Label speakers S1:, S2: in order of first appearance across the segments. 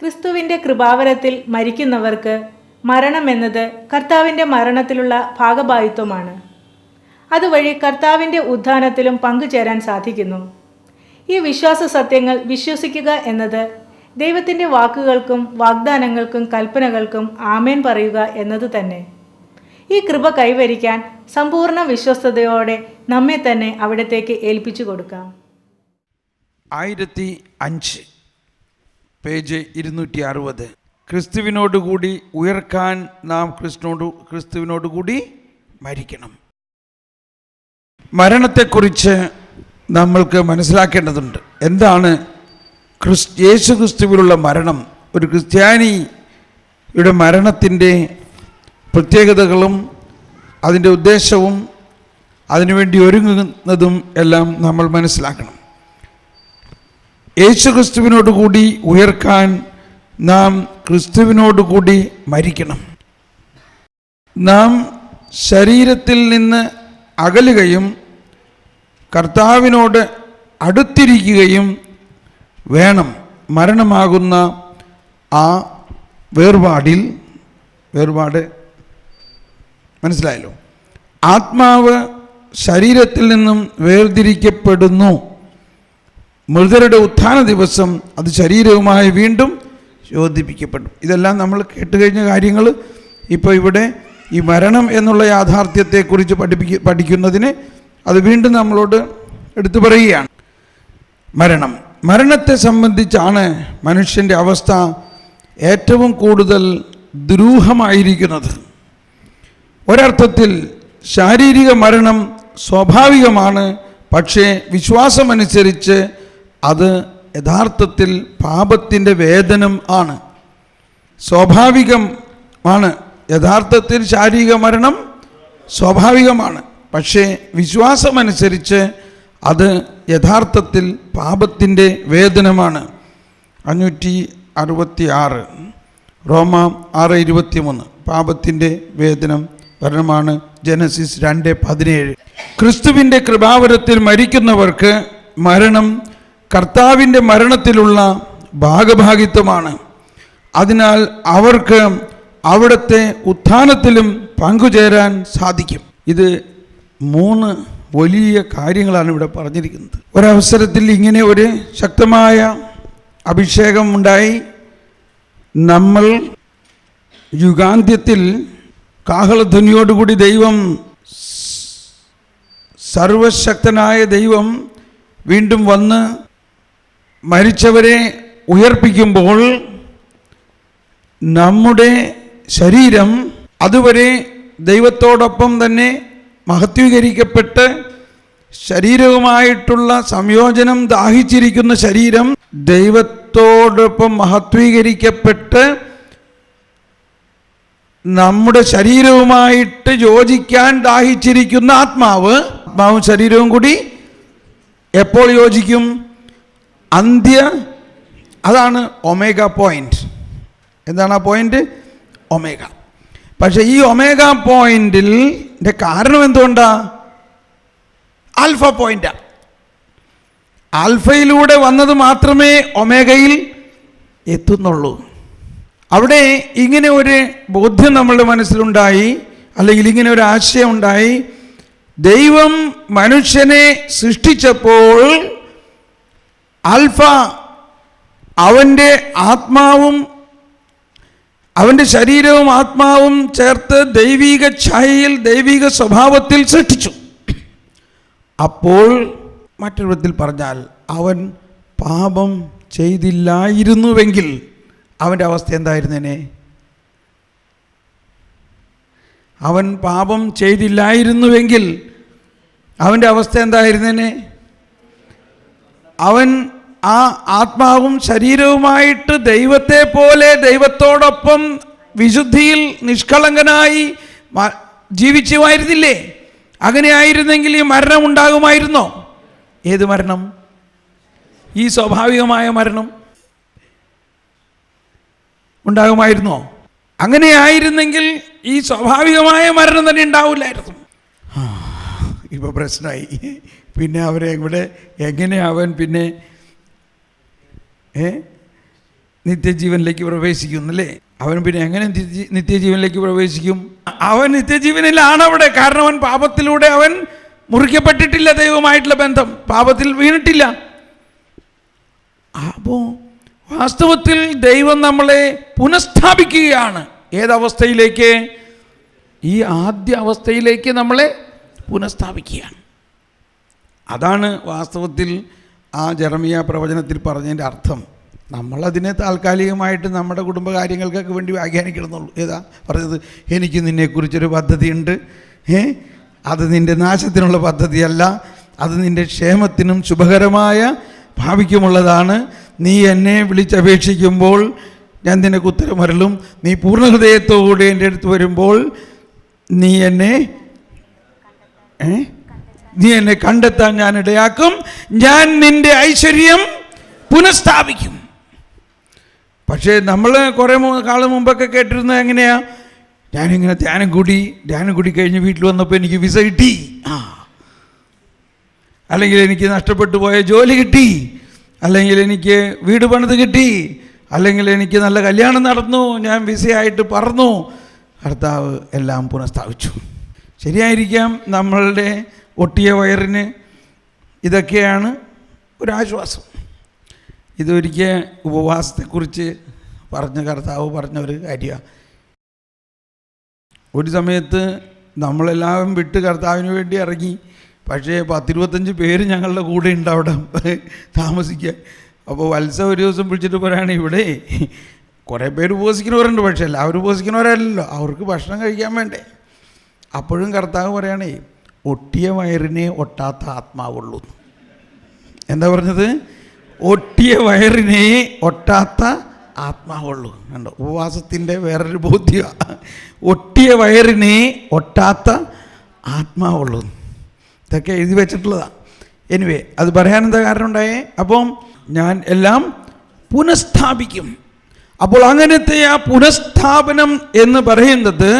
S1: ക്രിസ്തുവിൻ്റെ കൃപാവരത്തിൽ മരിക്കുന്നവർക്ക് മരണമെന്നത് കർത്താവിൻ്റെ മരണത്തിലുള്ള ഭാഗഭാഗിത്വമാണ്. അതുവഴി കർത്താവിൻ്റെ ഉത്ഥാനത്തിലും പങ്കുചേരാൻ സാധിക്കുന്നു. ഈ വിശ്വാസ സത്യങ്ങൾ വിശ്വസിക്കുക എന്നത് ദൈവത്തിൻ്റെ വാക്കുകൾക്കും വാഗ്ദാനങ്ങൾക്കും കൽപ്പനകൾക്കും ആമേൻ പറയുക എന്നത് തന്നെ. ഈ കൃപ കൈവരിക്കാൻ സമ്പൂർണ്ണ വിശ്വസ്തയോടെ നമ്മെ തന്നെ അവിടത്തേക്ക് ഏൽപ്പിച്ചു കൊടുക്കാം.
S2: 1005 പേജ് 260. ക്രിസ്തുവിനോടുകൂടി ഉയർക്കാൻ നാം ക്രിസ്തുവിനോടുകൂടി മരിക്കണം. മരണത്തെക്കുറിച്ച് നമ്മൾക്ക് മനസ്സിലാക്കേണ്ടതുണ്ട്. എന്താണ് യേശു ക്രിസ്തുവിലുള്ള മരണം? ഒരു ക്രിസ്ത്യാനിയുടെ മരണത്തിൻ്റെ പ്രത്യേകതകളും അതിൻ്റെ ഉദ്ദേശവും അതിനുവേണ്ടി ഒരുങ്ങുന്നതും എല്ലാം നമ്മൾ മനസ്സിലാക്കണം. യേശു ക്രിസ്തുവിനോടുകൂടി ഉയർക്കാൻ നാം ക്രിസ്തുവിനോടുകൂടി മരിക്കണം. നാം ശരീരത്തിൽ നിന്ന് അകലുകയും കർത്താവിനോട് അടുത്തിരിക്കുകയും വേണം. മരണമാകുന്ന ആ വേർപാട് മനസ്സിലായല്ലോ. ആത്മാവ് ശരീരത്തിൽ നിന്നും വേർതിരിക്കപ്പെടുന്നു. മൃതരുടെ ഉത്ഥാന ദിവസം അത് ശരീരവുമായി വീണ്ടും യോജിപ്പിക്കപ്പെടും. ഇതെല്ലാം നമ്മൾ കേട്ടുകഴിഞ്ഞ കാര്യങ്ങൾ. ഇപ്പോൾ ഇവിടെ ഈ മരണം എന്നുള്ള യാഥാർത്ഥ്യത്തെക്കുറിച്ച് പഠിക്കുന്നതിന് അത് വീണ്ടും നമ്മളോട് എടുത്തു പറയുകയാണ്. മരണത്തെ സംബന്ധിച്ചാണ് മനുഷ്യൻ്റെ അവസ്ഥ ഏറ്റവും കൂടുതൽ ദുരൂഹമായിരിക്കുന്നത്. ഒരർത്ഥത്തിൽ ശാരീരിക മരണം സ്വാഭാവികമാണ്. പക്ഷേ വിശ്വാസമനുസരിച്ച് അത് യഥാർത്ഥത്തിൽ പാപത്തിൻ്റെ വേതനം ആണ്. സ്വാഭാവികമാണ്. യഥാർത്ഥത്തിൽ ശാരീരിക മരണം സ്വാഭാവികമാണ്. പക്ഷേ വിശ്വാസമനുസരിച്ച് അത് യഥാർത്ഥത്തിൽ പാപത്തിൻ്റെ വേതനമാണ്. 566 റോമ 6:23 പാപത്തിൻ്റെ വേതനം മരണമാണ്. ജനസിസ് 2:17. ക്രിസ്തുവിൻ്റെ കൃപാവരത്തിൽ മരിക്കുന്നവർക്ക് മരണം കർത്താവിൻ്റെ മരണത്തിലുള്ള ഭാഗഭാഗിത്വമാണ്. അതിനാൽ അവർക്ക് അവിടുത്തെ ഉത്ഥാനത്തിലും പങ്കുചേരാൻ സാധിക്കും. ഇത് 3 വലിയ കാര്യങ്ങളാണ് ഇവിടെ പറഞ്ഞിരിക്കുന്നത്. ഒരവസരത്തിൽ ഇങ്ങനെ ഒരു ശക്തമായ അഭിഷേകം ഉണ്ടായി. നമ്മൾ യുഗാന്ത്യത്തിൽ കാഹളധ്വനിയോടുകൂടി ദൈവം, സർവശക്തനായ ദൈവം വീണ്ടും വന്ന് മരിച്ചവരെ ഉയർപ്പിക്കുമ്പോൾ നമ്മുടെ ശരീരം അതുവരെ ദൈവത്തോടൊപ്പം തന്നെ മഹത്വീകരിക്കപ്പെട്ട് ശരീരവുമായിട്ടുള്ള സംയോജനം ദാഹിച്ചിരിക്കുന്ന ശരീരം ദൈവത്തോടൊപ്പം മഹത്വീകരിക്കപ്പെട്ട് നമ്മുടെ ശരീരവുമായിട്ട് യോജിക്കാൻ ദാഹിച്ചിരിക്കുന്ന ആത്മാവും ശരീരവും കൂടി എപ്പോൾ യോജിക്കും? അതാണ് ഒമേഗ പോയിന്റ്. എന്താണ് ആ പോയിന്റ്? ഒമേഗ. പക്ഷേ ഈ ഒമേഗ പോയിന്റിൻ്റെ കാരണം എന്തുകൊണ്ടാ? ആൽഫ പോയിന്റാ. ആൽഫയിലൂടെ വന്നത് മാത്രമേ ഒമേഗയിൽ എത്തുന്നുള്ളൂ. അവിടെ ഇങ്ങനെ ഒരു ബോധ്യം നമ്മളുടെ മനസ്സിലുണ്ടായി, അല്ലെങ്കിൽ ഇങ്ങനെ ഒരു ആശയം ഉണ്ടായി. ദൈവം മനുഷ്യനെ സൃഷ്ടിച്ചപ്പോൾ ആൽഫ അവൻ്റെ ആത്മാവും അവൻ്റെ ശരീരവും ആത്മാവും ചേർത്ത് ദൈവിക ഛായയിൽ ദൈവിക സ്വഭാവത്തിൽ സൃഷ്ടിച്ചു. അപ്പോൾ മറ്റൊരു വിധത്തിൽ പറഞ്ഞാൽ അവൻ പാപം ചെയ്തില്ലായിരുന്നുവെങ്കിൽ അവൻ്റെ അവസ്ഥ എന്തായിരുന്നേനെ? അവൻ പാപം ചെയ്തില്ലായിരുന്നുവെങ്കിൽ അവൻ്റെ അവസ്ഥ എന്തായിരുന്നേനെ? അവൻ ആ ആത്മാവും ശരീരവുമായിട്ട് ദൈവത്തെ പോലെ ദൈവത്തോടൊപ്പം വിശുദ്ധിയിൽ നിഷ്കളങ്കനായി ജീവിച്ചുമായിരുന്നില്ലേ? അങ്ങനെ ആയിരുന്നെങ്കിൽ ഈ മരണം ഉണ്ടാകുമായിരുന്നോ? ഏത് മരണം? ഈ സ്വാഭാവികമായ മരണം ഉണ്ടാകുമായിരുന്നോ? അങ്ങനെ ആയിരുന്നെങ്കിൽ ഈ സ്വാഭാവികമായ മരണം തന്നെ ഉണ്ടാവില്ലായിരുന്നു. ഇപ്പോൾ പ്രശ്നമായി. പിന്നെ അവരെ ഇവിടെ എങ്ങനെ അവൻ പിന്നെ നിത്യജീവനിലേക്ക് പ്രവേശിക്കും അല്ലേ? അവൻ പിന്നെ എങ്ങനെ നിത്യജീവനിലേക്ക് പ്രവേശിക്കും? അവൻ നിത്യജീവനിലാണ് അവിടെ. കാരണം അവൻ പാപത്തിലൂടെ അവൻ മുറിക്കപ്പെട്ടിട്ടില്ല. ദൈവമായിട്ടുള്ള ബന്ധം പാപത്തിൽ വീണിട്ടില്ല. അപ്പോൾ വാസ്തവത്തിൽ ദൈവം നമ്മളെ പുനഃസ്ഥാപിക്കുകയാണ്. ഏതവസ്ഥയിലേക്ക്? ഈ ആദ്യ അവസ്ഥയിലേക്ക് നമ്മളെ പുനഃസ്ഥാപിക്കുകയാണ്. അതാണ് വാസ്തവത്തിൽ ആ ജെറമിയ പ്രവചനത്തിൽ പറഞ്ഞതിൻ്റെ അർത്ഥം. നമ്മളതിനെ താൽക്കാലികമായിട്ട് നമ്മുടെ കുടുംബകാര്യങ്ങൾക്കൊക്കെ വേണ്ടി വ്യാഖ്യാനിക്കണമെന്നുള്ളൂ. ഏതാ പറഞ്ഞത്? എനിക്ക് നിന്നെക്കുറിച്ചൊരു പദ്ധതിയുണ്ട്, അത് നിൻ്റെ നാശത്തിനുള്ള പദ്ധതിയല്ല, അത് നിൻ്റെ ക്ഷേമത്തിനും ശുഭകരമായ ഭാവിക്കുമുള്ളതാണ്. നീ എന്നെ വിളിച്ചപേക്ഷിക്കുമ്പോൾ ഞാൻ നിനക്ക് ഉത്തരമരുളും. നീ പൂർണ്ണ ഹൃദയത്തോടെ എൻ്റെ അടുത്ത് വരുമ്പോൾ നീ എന്നെ കണ്ടെത്താൻ ഞാൻ ഇടയാക്കും. ഞാൻ നിൻ്റെ ഐശ്വര്യം പുനഃസ്ഥാപിക്കും. പക്ഷേ നമ്മൾ കുറേ കാലം മുമ്പൊക്കെ കേട്ടിരുന്നത് എങ്ങനെയാ? ഞാനിങ്ങനെ ധ്യാനം കൂടി കഴിഞ്ഞ് വീട്ടിൽ വന്നപ്പോൾ എനിക്ക് വിസ കിട്ടി, അല്ലെങ്കിൽ എനിക്ക് നഷ്ടപ്പെട്ടു പോയ ജോലി കിട്ടി, അല്ലെങ്കിൽ എനിക്ക് വീട് പണിത് കിട്ടി, അല്ലെങ്കിൽ എനിക്ക് നല്ല കല്യാണം നടന്നു, ഞാൻ വിസയായിട്ട് പറന്നു. കർത്താവ് എല്ലാം പുനഃസ്ഥാപിച്ചു. ശരിയായിരിക്കാം, നമ്മളുടെ ഒട്ടിയ വയറിന് ഇതൊക്കെയാണ് ഒരാശ്വാസം. ഇതൊരിക്കൽ ഉപവാസത്തെക്കുറിച്ച് കർത്താവ് പറഞ്ഞ ഒരു കാര്യമാണ്. ഒരു സമയത്ത് നമ്മളെല്ലാവരും വിട്ട് കർത്താവിന് വേണ്ടി ഇറങ്ങി. പക്ഷേ 10-25 പേര് ഞങ്ങളുടെ കൂടെ ഉണ്ട് അവിടെ താമസിക്കാൻ. അപ്പോൾ വത്സ ഒരു ദിവസം വിളിച്ചിട്ട് പറയുകയാണ്, ഇവിടെ കുറേ പേര് ഉപവസിക്കുന്നവരുണ്ട്, പക്ഷേ എല്ലാവരും ഉപവസിക്കുന്നവരല്ലല്ലോ, അവർക്ക് ഭക്ഷണം കഴിക്കാൻ വേണ്ടേ. അപ്പോഴും കർത്താവ് പറയുകയാണേ, ഒട്ടിയ വയറിനെ ഒട്ടാത്ത ആത്മാവുള്ളൂ. എന്താ പറഞ്ഞത്? ഒട്ടിയ വയറിനെ ഒട്ടാത്ത ആത്മാവുള്ളൂ. കണ്ടോ, ഉപവാസത്തിൻ്റെ വേറൊരു ബോധ്യമാണ്. ഒട്ടിയ വയറിനെ ഒട്ടാത്ത ആത്മാവുള്ളൂ. ഇതൊക്കെ എഴുതി വെച്ചിട്ടുള്ളതാണ്. എനിവേ, അത് പറയാനെന്താ കാരണം ഉണ്ടായേ? അപ്പം ഞാൻ എല്ലാം പുനഃസ്ഥാപിക്കും. അപ്പോൾ അങ്ങനത്തെ ആ പുനഃസ്ഥാപനം എന്ന് പറയുന്നത്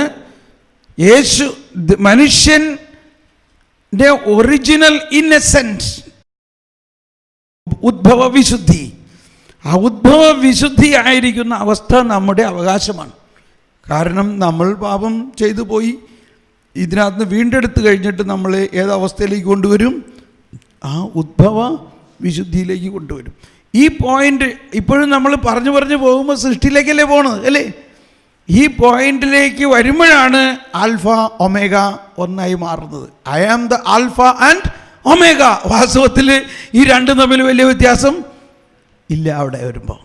S2: മനുഷ്യൻ്റെ ഒറിജിനൽ ഇന്നസെൻസ്, ഉദ്ഭവ വിശുദ്ധി. ആ ഉദ്ഭവ വിശുദ്ധി ആയിരിക്കുന്ന അവസ്ഥ നമ്മുടെ അവകാശമാണ്. കാരണം നമ്മൾ പാപം ചെയ്തു പോയി, ഇതിനകത്ത് വീണ്ടെടുത്ത് കഴിഞ്ഞിട്ട് നമ്മൾ ഏതവസ്ഥയിലേക്ക് കൊണ്ടുവരും? ആ ഉദ്ഭവ വിശുദ്ധിയിലേക്ക് കൊണ്ടുവരും. ഈ പോയിന്റ് ഇപ്പോഴും നമ്മൾ പറഞ്ഞു പോകുമ്പോൾ സൃഷ്ടിയിലേക്കല്ലേ പോണത് അല്ലേ? ഈ പോയിന്റിലേക്ക് വരുമ്പോഴാണ് ആൽഫ ഒമേഗ ഒന്നായി മാറുന്നത്. I am the alpha and omega. വാസ്തവത്തിൽ ഈ രണ്ടും തമ്മിൽ വലിയ വ്യത്യാസം ഇല്ല. അവിടെ വരുമ്പോൾ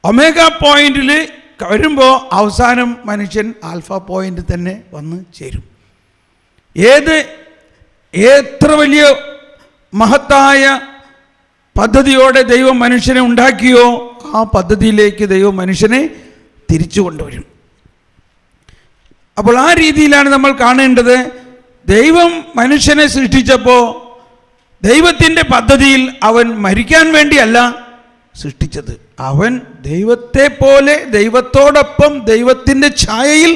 S2: ഒമേഗ പോയിന്റിൽ വരുമ്പോൾ അവസാനം മനുഷ്യൻ ആൽഫ പോയിന്റ് തന്നെ വന്ന് ചേരും. എത്ര വലിയ മഹത്തായ പദ്ധതിയോടെ ദൈവം മനുഷ്യനെ ഉണ്ടാക്കിയോ ആ പദ്ധതിയിലേക്ക് ദൈവം മനുഷ്യനെ തിരിച്ചു കൊണ്ടുവരും. അപ്പോൾ ആ രീതിയിലാണ് നമ്മൾ കാണേണ്ടത്. ദൈവം മനുഷ്യനെ സൃഷ്ടിച്ചപ്പോൾ ദൈവത്തിൻ്റെ പദ്ധതിയിൽ അവൻ മരിക്കാൻ വേണ്ടിയല്ല സൃഷ്ടിച്ചത്. അവൻ ദൈവത്തെ പോലെ ദൈവത്തോടൊപ്പം, ദൈവത്തിൻ്റെ ഛായയിൽ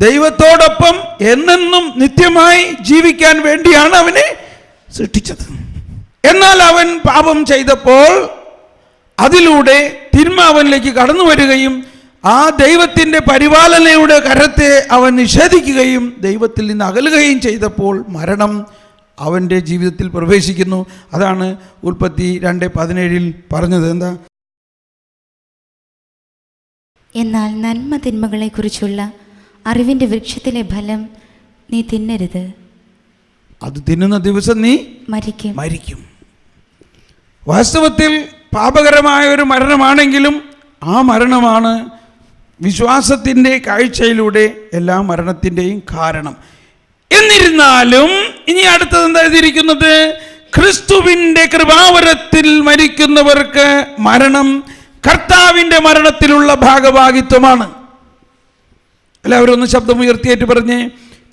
S2: ദൈവത്തോടൊപ്പം എന്നെന്നും നിത്യമായി ജീവിക്കാൻ വേണ്ടിയാണ് അവനെ സൃഷ്ടിച്ചത്. എന്നാൽ അവൻ പാപം ചെയ്തപ്പോൾ അതിലൂടെ തിന്മ അവനിലേക്ക് കടന്നു വരികയും ആ ദൈവത്തിൻ്റെ പരിപാലനയുടെ കരത്തെ അവൻ നിഷേധിക്കുകയും ദൈവത്തിൽ നിന്ന് അകലുകയും ചെയ്തപ്പോൾ മരണം അവൻ്റെ ജീവിതത്തിൽ പ്രവേശിക്കുന്നു. അതാണ് ഉൽപ്പത്തി 2:17 പറഞ്ഞത്. എന്താ?
S3: എന്നാൽ നന്മ തിന്മകളെക്കുറിച്ചുള്ള അറിവിൻ്റെ വൃക്ഷത്തിലെ ഫലം നീ തിന്നരുത്,
S2: അത് തിന്നുന്ന ദിവസം നീ മരിക്കും. വാസ്തവത്തിൽ പാപകരമായ ഒരു മരണമാണെങ്കിലും ആ മരണമാണ് വിശ്വാസത്തിൻ്റെ കാഴ്ചയിലൂടെ എല്ലാ മരണത്തിൻ്റെയും കാരണം. എന്നിരുന്നാലും ഇനി അടുത്തത് എന്താ എഴുതിയിരിക്കുന്നത്? ക്രിസ്തുവിൻ്റെ കൃപാവരത്തിൽ മരിക്കുന്നവർക്ക് മരണം കർത്താവിൻ്റെ മരണത്തിലുള്ള ഭാഗഭാഗിത്വമാണ്. എല്ലാവരും ഒന്ന് ശബ്ദമുയർത്തിയേറ്റ് പറഞ്ഞേ,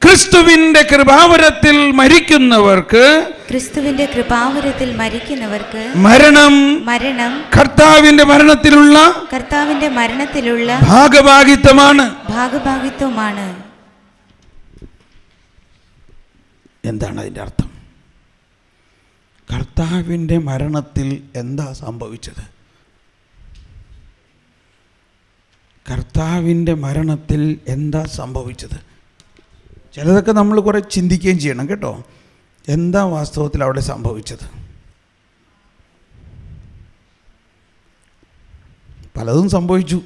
S2: ക്രിസ്തുവിൻ്റെ കൃപാവരത്തിൽ മരിക്കുന്നവർക്ക് മരണം കർത്താവിൻ്റെ മരണത്തിലുള്ള ഭാഗഭാഗിത്വമാണ്. എന്താണ് അതിൻ്റെ അർത്ഥം? കർത്താവിൻ്റെ മരണത്തിൽ എന്താ സംഭവിച്ചത്? കർത്താവിൻ്റെ മരണത്തിൽ എന്താ സംഭവിച്ചത്? ചിലതൊക്കെ നമ്മൾ കുറേ ചിന്തിക്കുകയും ചെയ്യണം കേട്ടോ. എന്താ വാസ്തവത്തിൽ അവിടെ സംഭവിച്ചത്? പലതും സംഭവിച്ചു.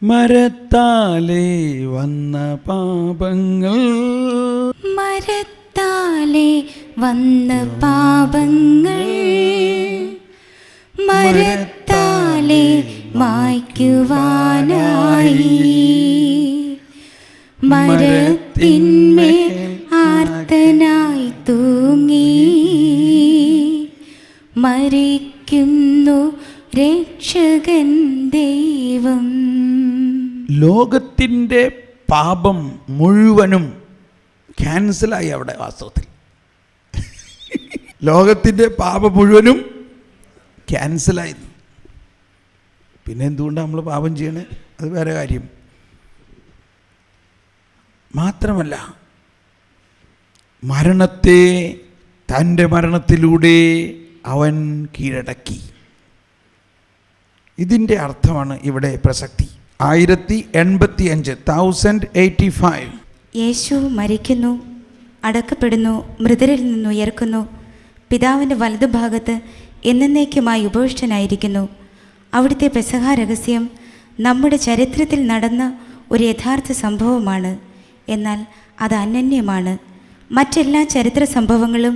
S2: മരത്താലേ വന്ന പാപങ്ങൾ,
S3: മരത്താലേ വന്ന പാപങ്ങൾ മരത്താലേ മായ്ക്കുവാനായി മരത്തിന്മേൽ ആർത്തനായി തൂങ്ങി മരിക്കുന്നു രക്ഷകൻ ദൈവം.
S2: ലോകത്തിൻ്റെ പാപം മുഴുവനും ക്യാൻസലായി അവിടെ. വാസ്തവത്തിൽ ലോകത്തിൻ്റെ പാപം മുഴുവനും ക്യാൻസലായി. പിന്നെ എന്തുകൊണ്ടാണ് നമ്മൾ പാപം ചെയ്യണേ? അത് വേറെ കാര്യം. മാത്രമല്ല, മരണത്തെ തൻ്റെ മരണത്തിലൂടെ അവൻ കീഴടക്കി. ഇതിൻ്റെ അർത്ഥമാണ് ഇവിടെ പ്രസക്തി. 1085
S3: യേശു മരിക്കുന്നു, അടക്കപ്പെടുന്നു, മൃതരിൽ നിന്ന് ഉയർക്കുന്നു, പിതാവിൻ്റെ വലതുഭാഗത്ത് എന്നേക്കുമായി ഉപവിഷ്ടനായിരിക്കുന്നു. അവിടുത്തെ പെസഹ രഹസ്യം നമ്മുടെ ചരിത്രത്തിൽ നടന്ന ഒരു യഥാർത്ഥ സംഭവമാണ്. എന്നാൽ അത് അനന്യമാണ്. മറ്റെല്ലാ ചരിത്ര സംഭവങ്ങളും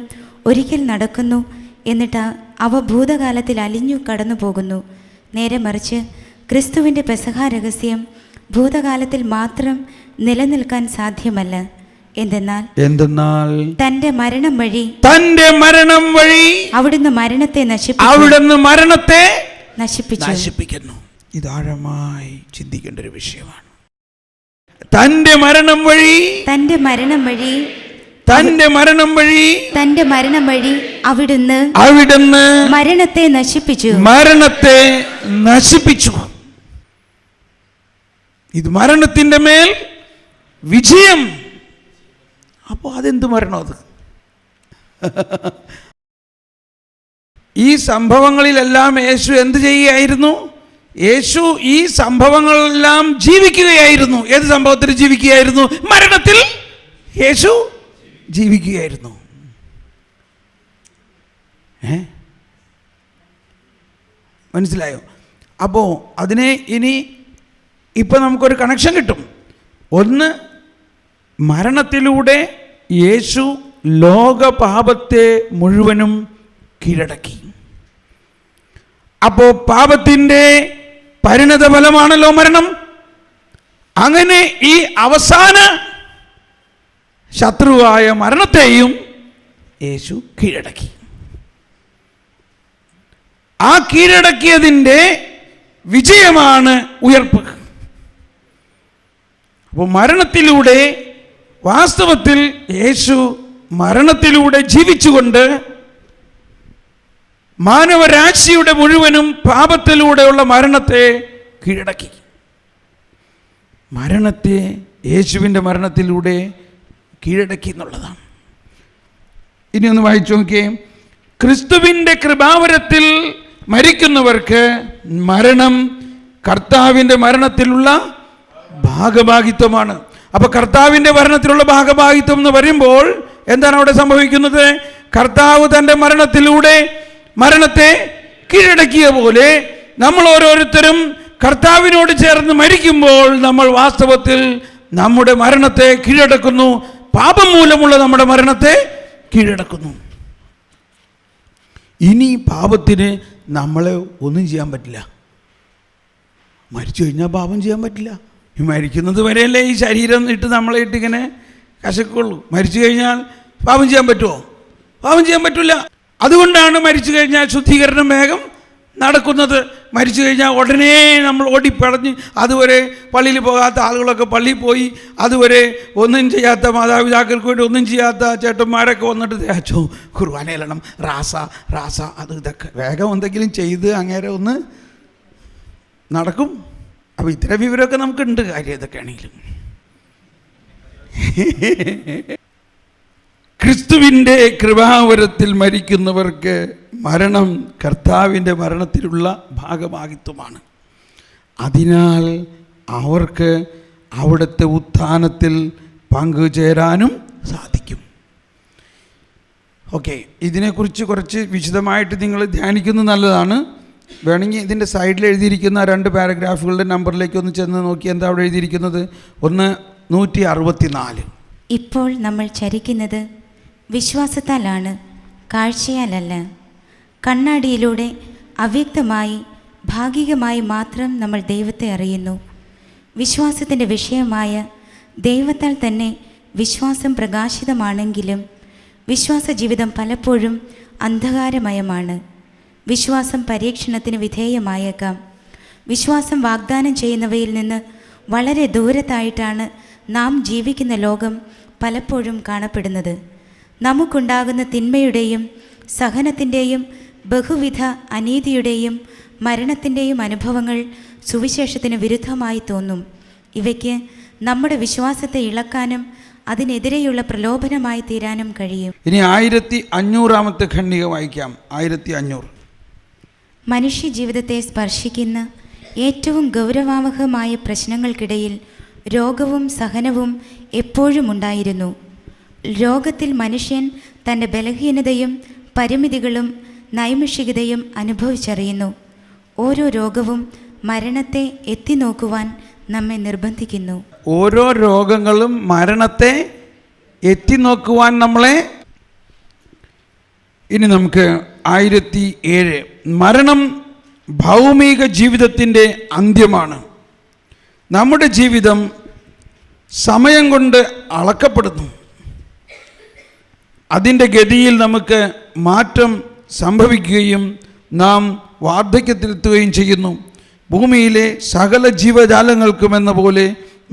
S3: ഒരിക്കൽ നടക്കുന്നു, എന്നിട്ട് അവ ഭൂതകാലത്തിൽ അലിഞ്ഞു കടന്നു പോകുന്നു. നേരെ മറിച്ച് ക്രിസ്തുവിൻ്റെ പെസഹ രഹസ്യം ഭൂതകാലത്തിൽ മാത്രം നിലനിൽക്കാൻ സാധ്യമല്ല. എന്തെന്നാൽ തൻ്റെ മരണം വഴി അവിടുന്ന് മരണത്തെ നശിപ്പിക്കുന്നു.
S2: ഇതാഴമായി ചിന്തിക്കേണ്ട ഒരു വിഷയമാണ്. തൻ്റെ മരണം വഴി
S3: അവിടുന്ന് മരണത്തെ നശിപ്പിച്ചു.
S2: ഇത് മരണത്തിൻ്റെ മേൽ വിജയം. അപ്പോൾ അതെന്ത് മരണം? അത് ഈ സംഭവങ്ങളിലെല്ലാം യേശു എന്ത് ചെയ്യുകയായിരുന്നു? യേശു ഈ സംഭവങ്ങളെല്ലാം ജീവിക്കുകയായിരുന്നു. ഏത് സംഭവത്തിൽ ജീവിക്കുകയായിരുന്നു? മരണത്തിൽ യേശു ജീവിക്കുകയായിരുന്നു. മനസ്സിലായോ? അപ്പോൾ അതിനെ ഇപ്പം നമുക്കൊരു കണക്ഷൻ കിട്ടും. ഒന്ന്, മരണത്തിലൂടെ യേശു ലോകപാപത്തെ മുഴുവനും കീഴടക്കി. അപ്പോൾ പാപത്തിൻ്റെ പരിണത ഫലമാണല്ലോ മരണം. അങ്ങനെ ഈ അവസാന ശത്രുവായ മരണത്തെയും യേശു കീഴടക്കി. ആ കീഴടക്കിയതിൻ്റെ വിജയമാണ് ഉയർപ്പ്. അപ്പോൾ മരണത്തിലൂടെ, വാസ്തവത്തിൽ യേശു മരണത്തിലൂടെ ജീവിച്ചുകൊണ്ട് മാനവരാശിയുടെ മുഴുവനും പാപത്തിലൂടെയുള്ള മരണത്തെ കീഴടക്കി. മരണത്തെ യേശുവിൻ്റെ മരണത്തിലൂടെ കീഴടക്കി എന്നുള്ളതാണ്. ഇനി ഒന്ന് വായിച്ചു നോക്കിയേ. ക്രിസ്തുവിൻ്റെ കൃപാവരത്തിൽ മരിക്കുന്നവർക്ക് മരണം കർത്താവിൻ്റെ മരണത്തിലുള്ള ഭാഗഭാഗിത്വമാണ്. അപ്പോൾ കർത്താവിൻ്റെ മരണത്തിലുള്ള ഭാഗഭാഗിത്വം എന്ന് പറയുമ്പോൾ എന്താണ് അവിടെ സംഭവിക്കുന്നത്? കർത്താവ് തൻ്റെ മരണത്തിലൂടെ മരണത്തെ കീഴടക്കിയ പോലെ നമ്മൾ ഓരോരുത്തരും കർത്താവിനോട് ചേർന്ന് മരിക്കുമ്പോൾ നമ്മൾ വാസ്തവത്തിൽ നമ്മുടെ മരണത്തെ കീഴടക്കുന്നു. പാപം മൂലമുള്ള നമ്മുടെ മരണത്തെ കീഴടക്കുന്നു. ഇനി പാപത്തിന് നമ്മളെ ഒന്നും ചെയ്യാൻ പറ്റില്ല. മരിച്ചു കഴിഞ്ഞാൽ പാപം ചെയ്യാൻ പറ്റില്ല. ഈ മരിക്കുന്നത് വരെയല്ലേ ഈ ശരീരം ഇട്ട് നമ്മളെ ഇട്ട് ഇങ്ങനെ കശക്കുള്ളൂ. മരിച്ചു കഴിഞ്ഞാൽ പാപം ചെയ്യാൻ പറ്റുമോ? പാപം ചെയ്യാൻ പറ്റില്ല. അതുകൊണ്ടാണ് മരിച്ചു കഴിഞ്ഞാൽ ശുദ്ധീകരണം വേഗം നടക്കുന്നത്. മരിച്ചു കഴിഞ്ഞാൽ ഉടനെ നമ്മൾ ഓടിപ്പടഞ്ഞ്, അതുവരെ പള്ളിയിൽ പോകാത്ത ആളുകളൊക്കെ പള്ളിയിൽ പോയി, അതുവരെ ഒന്നും ചെയ്യാത്ത മാതാപിതാക്കൾക്ക് വേണ്ടി ഒന്നും ചെയ്യാത്ത ചേട്ടന്മാരൊക്കെ വന്നിട്ട് തേച്ചോ കുർബാനയിലണം, റാസ അത് ഇതൊക്കെ വേഗം എന്തെങ്കിലും ചെയ്ത് അങ്ങേരെ ഒന്ന് നടക്കും. അപ്പോൾ ഇത്തരം വിവരമൊക്കെ നമുക്കുണ്ട്. കാര്യം ഇതൊക്കെ ആണെങ്കിലും ക്രിസ്തുവിൻ്റെ കൃപാവരത്തിൽ മരിക്കുന്നവർക്ക് മരണം കർത്താവിൻ്റെ മരണത്തിലുള്ള ഭാഗഭാഗിത്വമാണ്. അതിനാൽ അവർക്ക് അവിടുത്തെ ഉത്ഥാനത്തിൽ പങ്കുചേരാനും സാധിക്കും. ഓക്കെ, ഇതിനെക്കുറിച്ച് കുറച്ച് വിശദമായിട്ട് നിങ്ങൾ ധ്യാനിക്കുന്നത് നല്ലതാണ്. വേണമെങ്കിൽ ഇതിൻ്റെ സൈഡിൽ എഴുതിയിരിക്കുന്ന 2 പാരഗ്രാഫുകളുടെ നമ്പറിലേക്ക് ഒന്ന് ചെന്ന് നോക്കി. എന്താ അവിടെ എഴുതിയിരിക്കുന്നത്? 164.
S3: ഇപ്പോൾ നമ്മൾ ചരിക്കുന്നത് വിശ്വാസത്താലാണ്, കാഴ്ചയാലല്ല. കണ്ണാടിയിലൂടെ അവ്യക്തമായി ഭാഗികമായി മാത്രം നമ്മൾ ദൈവത്തെ അറിയുന്നു. വിശ്വാസത്തിൻ്റെ വിഷയമായ ദൈവത്താൽ തന്നെ വിശ്വാസം പ്രകാശിതമാണെങ്കിലും വിശ്വാസ ജീവിതം പലപ്പോഴും അന്ധകാരമയമാണ്. വിശ്വാസം പരീക്ഷണത്തിന് വിധേയമായേക്കാം. വിശ്വാസം വാഗ്ദാനം ചെയ്യുന്നവയിൽ നിന്ന് വളരെ ദൂരത്തായിട്ടാണ് നാം ജീവിക്കുന്ന ലോകം പലപ്പോഴും കാണപ്പെടുന്നത്. നമുക്കുണ്ടാകുന്ന തിന്മയുടെയും സഹനത്തിൻ്റെയും ബഹുവിധ അനീതിയുടെയും മരണത്തിൻ്റെയും അനുഭവങ്ങൾ സുവിശേഷത്തിന് വിരുദ്ധമായി തോന്നും. ഇവയ്ക്ക് നമ്മുടെ വിശ്വാസത്തെ ഇളക്കാനും അതിനെതിരെയുള്ള പ്രലോഭനമായി തീരാനും കഴിയും.
S2: ഇനി 1500-ാമത്തെ ഖണ്ഡിക വായിക്കാം. 1500.
S3: മനുഷ്യ ജീവിതത്തെ സ്പർശിക്കുന്ന ഏറ്റവും ഗൗരവാവഹമായ പ്രശ്നങ്ങൾക്കിടയിൽ രോഗവും സഹനവും എപ്പോഴും ഉണ്ടായിരുന്നു. രോഗത്തിൽ മനുഷ്യൻ തൻ്റെ ബലഹീനതയും പരിമിതികളും നൈമിഷികതയും അനുഭവിച്ചറിയുന്നു. ഓരോ രോഗവും മരണത്തെ എത്തിനോക്കുവാൻ നമ്മെ നിർബന്ധിക്കുന്നു.
S2: ഓരോ രോഗങ്ങളും മരണത്തെ എത്തിനോക്കുവാൻ നമ്മളെ. ഇനി നമുക്ക് 1007. മരണം ഭൗമിക ജീവിതത്തിൻ്റെ അന്ത്യമാണ്. നമ്മുടെ ജീവിതം സമയം കൊണ്ട് അളക്കപ്പെടുന്നു. അതിൻ്റെ ഗതിയിൽ നമുക്ക് മാറ്റം സംഭവിക്കുകയും നാം വാർദ്ധക്യത്തിലെത്തുകയും ചെയ്യുന്നു. ഭൂമിയിലെ സകല ജീവജാലങ്ങൾക്കും എന്ന പോലെ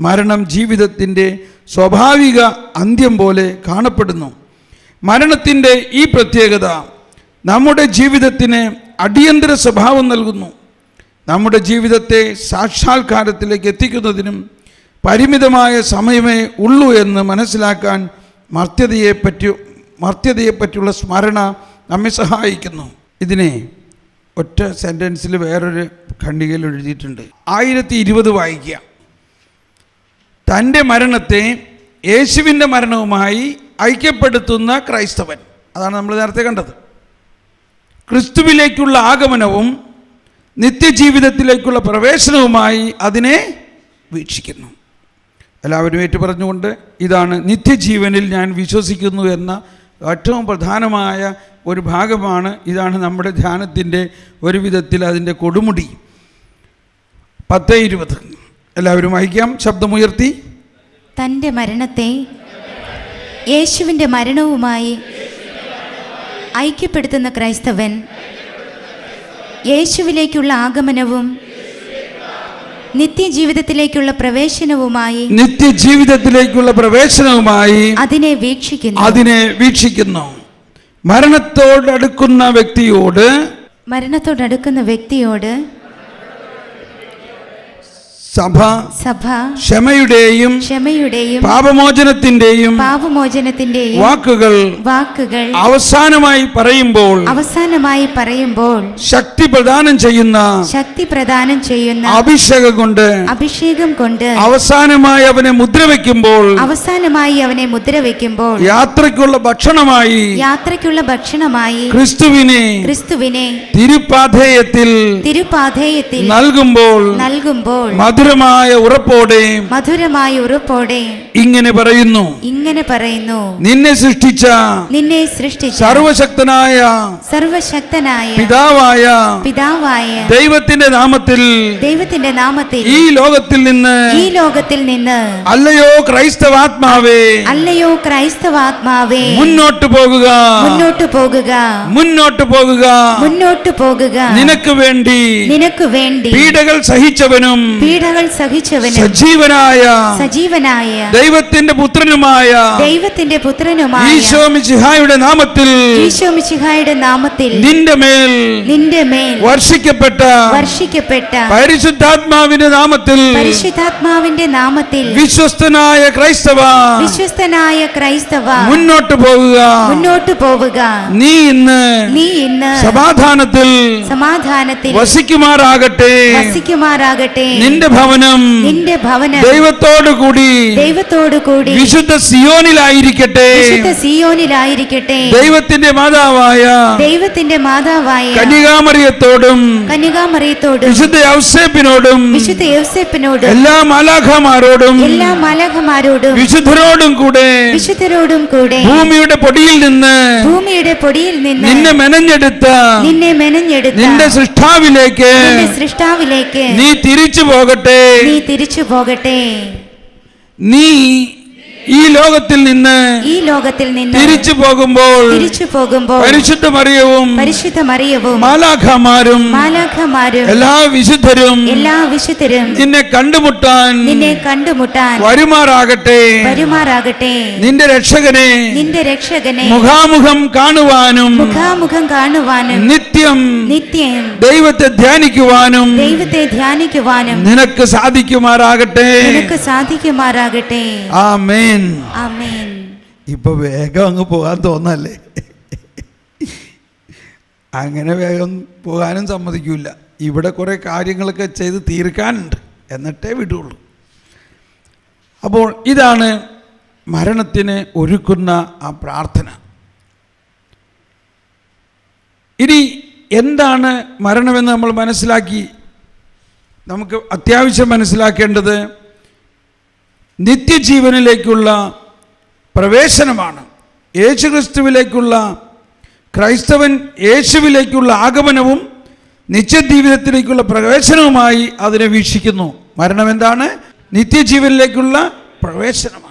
S2: മരണം ജീവിതത്തിൻ്റെ സ്വാഭാവിക അന്ത്യം പോലെ കാണപ്പെടുന്നു. മരണത്തിൻ്റെ ഈ പ്രത്യേകത നമ്മുടെ ജീവിതത്തിന് അടിയന്തര സ്വഭാവം നൽകുന്നു. നമ്മുടെ ജീവിതത്തെ സാക്ഷാത്കാരത്തിലേക്ക് എത്തിക്കുന്നതിനും പരിമിതമായ സമയമേ ഉള്ളൂ എന്ന് മനസ്സിലാക്കാൻ മർത്യതയെപ്പറ്റിയുള്ള സ്മരണ നമ്മെ സഹായിക്കുന്നു. ഇതിനെ ഒറ്റ സെൻറ്റൻസിൽ വേറൊരു ഖണ്ഡികയിൽ എഴുതിയിട്ടുണ്ട്. 1020 വായിക്കുക. തൻ്റെ മരണത്തെ യേശുവിൻ്റെ മരണവുമായി ഐക്യപ്പെടുത്തുന്ന ക്രൈസ്തവൻ. അതാണ് നമ്മൾ നേരത്തെ കണ്ടത്. ക്രിസ്തുവിലേക്കുള്ള ആഗമനവും നിത്യജീവിതത്തിലേക്കുള്ള പ്രവേശനവുമായി അതിനെ വീക്ഷിക്കുന്നു. എല്ലാവരും ഏറ്റു പറഞ്ഞുകൊണ്ട് ഇതാണ് നിത്യജീവനിൽ ഞാൻ വിശ്വസിക്കുന്നു എന്ന ഏറ്റവും പ്രധാനമായ ഒരു ഭാഗമാണ്. ഇതാണ് നമ്മുടെ ധ്യാനത്തിൻ്റെ ഒരു വിധത്തിൽ അതിൻ്റെ കൊടുമുടി. 10:20 എല്ലാവരും വായിക്കാം, ശബ്ദമുയർത്തി.
S3: തൻ്റെ മരണത്തെ യേശുവിൻ്റെ മരണവുമായി ഐക്യപ്പെടുത്തുന്ന ക്രൈസ്തവൻ യേശുവിലേക്കുള്ള ആഗമനവും നിത്യജീവിതത്തിലേക്കുള്ള പ്രവേശനവുമായി അതിനെ വീക്ഷിക്കുന്നു. മരണത്തോടടുക്കുന്ന വ്യക്തിയോട് സഭ ക്ഷമയുടെയും പാപമോചനത്തിന്റെയും വാക്കുകൾ അവസാനമായി പറയുമ്പോൾ ശക്തി പ്രദാനം ചെയ്യുന്ന അഭിഷേകം കൊണ്ട് അവസാനമായി അവനെ മുദ്രവെക്കുമ്പോൾ യാത്രയ്ക്കുള്ള ഭക്ഷണമായി ക്രിസ്തുവിനെ തിരുപാഥേയത്തിൽ നൽകുമ്പോൾ മധുരമായ ഉറപ്പോടെ ഇങ്ങനെ പറയുന്നു, നിന്നെ സൃഷ്ടിച്ച സർവശക്തനായ പിതാവായ ദൈവത്തിന്റെ നാമത്തിൽ ഈ ലോകത്തിൽ നിന്ന് അല്ലയോ ക്രൈസ്തവാത്മാവേ മുന്നോട്ട് പോകുക നിനക്ക് വേണ്ടി പീഡകൾ സഹിച്ചവനും സജീവനായ ദൈവ ദൈവത്തിന്റെ പുത്രനുമായ ഈശോ മിശിഹായുടെ നാമത്തിൽ നിന്റെ മേൽ വർഷിക്കപ്പെട്ട പരിശുദ്ധാത്മാവിന്റെ നാമത്തിൽ വിശ്വസ്തനായ ക്രൈസ്തവ മുന്നോട്ട് പോവുക. നീ ഇന്ന് സമാധാനത്തിൽ വസിക്കുമാറാകട്ടെ. നിന്റെ ഭവനം ദൈവത്തോടുകൂടി വിശുദ്ധ സിയോനിലായിരിക്കട്ടെ. ദൈവത്തിന്റെ മാതാവായ കന്യകാമറിയത്തോടും വിശുദ്ധ യൗസേപ്പിനോടും എല്ലാ മാലാഖമാരോടും വിശുദ്ധരോടും കൂടെ ഭൂമിയുടെ പൊടിയിൽ നിന്ന് നിന്നെ മെനഞ്ഞെടുത്ത നിന്റെ സൃഷ്ടാവിലേക്ക് നീ തിരിച്ചു പോകട്ടെ. നീ ഈ ലോകത്തിൽ നിന്ന് തിരിച്ചു പോകുമ്പോൾ പരിശുദ്ധ മറിയവും മാലാഖമാരും എല്ലാ വിശുദ്ധരും നിന്നെ കണ്ടുമുട്ടാൻ വരുമാറാകട്ടെ. നിന്റെ രക്ഷകനെ മുഖാമുഖം കാണുവാനും നിത്യം ദൈവത്തെ ധ്യാനിക്കുവാനും നിനക്ക് സാധിക്കുമാറാകട്ടെ. ആമേൻ. ഇപ്പൊ വേഗം അങ്ങ് പോകാൻ തോന്നല്ലേ? അങ്ങനെ വേഗം പോകാനും സമ്മതിക്കൂല. ഇവിടെ കുറെ കാര്യങ്ങളൊക്കെ ചെയ്ത് തീർക്കാനുണ്ട്, എന്നിട്ടേ വിടുള്ളൂ. അപ്പോൾ ഇതാണ് മരണത്തിന് ഒരുക്കുന്ന ആ പ്രാർത്ഥന. ഇനി എന്താണ് മരണമെന്ന് നമ്മൾ മനസ്സിലാക്കി. നമുക്ക് അത്യാവശ്യം മനസ്സിലാക്കേണ്ടത് നിത്യജീവനിലേക്കുള്ള പ്രവേശനമാണ്. യേശുക്രിസ്തുവിലേക്കുള്ള ക്രൈസ്തവൻ യേശുവിലേക്കുള്ള ആഗമനവും നിത്യജീവിതത്തിലേക്കുള്ള പ്രവേശനവുമായി അതിനെ വീക്ഷിക്കുന്നു. മരണം എന്താണ്? നിത്യജീവനിലേക്കുള്ള പ്രവേശനമാണ്.